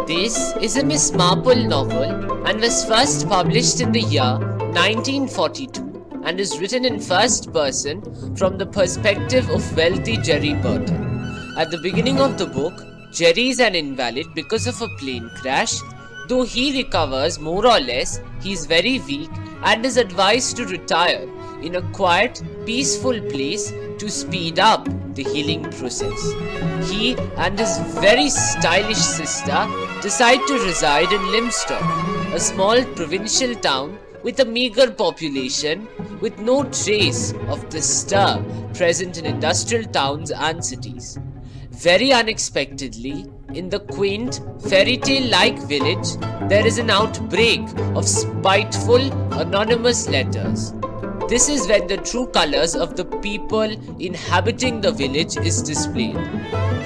This is a Miss Marple novel and was first published in the year 1942 and is written in first person from the perspective of wealthy Jerry Burton. At the beginning of the book, Jerry is an invalid because of a plane crash. Though he recovers more or less, he is very weak and is advised to retire in a quiet, peaceful place to speed up the healing process. He and his very stylish sister decide to reside in Limstock, a small provincial town with a meager population with no trace of the stir present in industrial towns and cities. Very unexpectedly, in the quaint, fairy tale like village, there is an outbreak of spiteful, anonymous letters. This is when the true colors of the people inhabiting the village is displayed.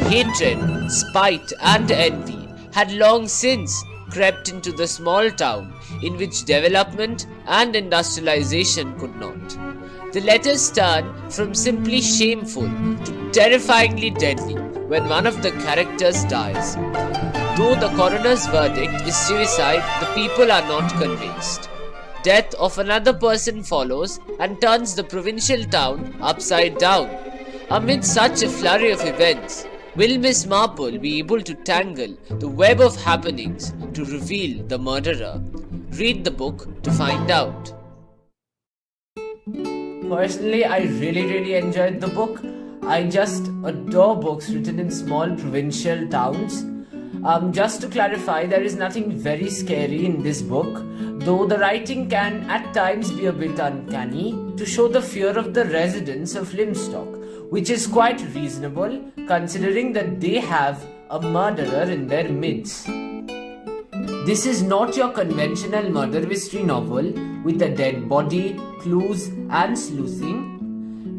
Hatred, spite, and envy had long since crept into the small town in which development and industrialization could not. The letters turn from simply shameful to terrifyingly deadly when one of the characters dies. Though the coroner's verdict is suicide, the people are not convinced. Death of another person follows and turns the provincial town upside down. Amid such a flurry of events, will Miss Marple be able to tangle the web of happenings to reveal the murderer? Read the book to find out. Personally, I really enjoyed the book. I just adore books written in small provincial towns. Just to clarify, there is nothing very scary in this book, though the writing can at times be a bit uncanny to show the fear of the residents of Limstock, which is quite reasonable considering that they have a murderer in their midst. This is not your conventional murder mystery novel with a dead body, clues and sleuthing.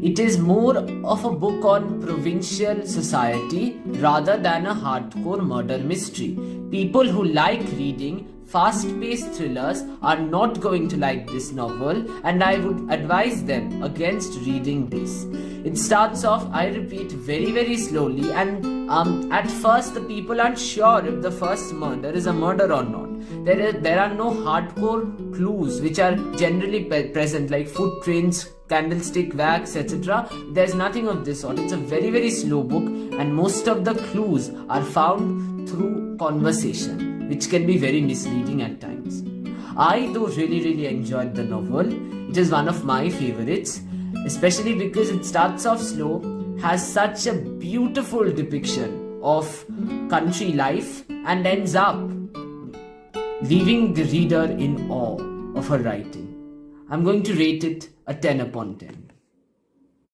It is more of a book on provincial society rather than a hardcore murder mystery. People who like reading fast-paced thrillers are not going to like this novel, and I would advise them against reading this. It starts off, I repeat, very slowly, and at first the people aren't sure if the first murder is a murder or not. There are no hardcore clues which are generally present, like footprints, candlestick wax, etc. There's nothing of this sort. It's a very slow book, and most of the clues are found through conversation, which can be very misleading at times. I though really enjoyed the novel. It is one of my favorites, especially because it starts off slow, has such a beautiful depiction of country life, and ends up leaving the reader in awe of her writing. I'm going to rate it a 10 upon 10.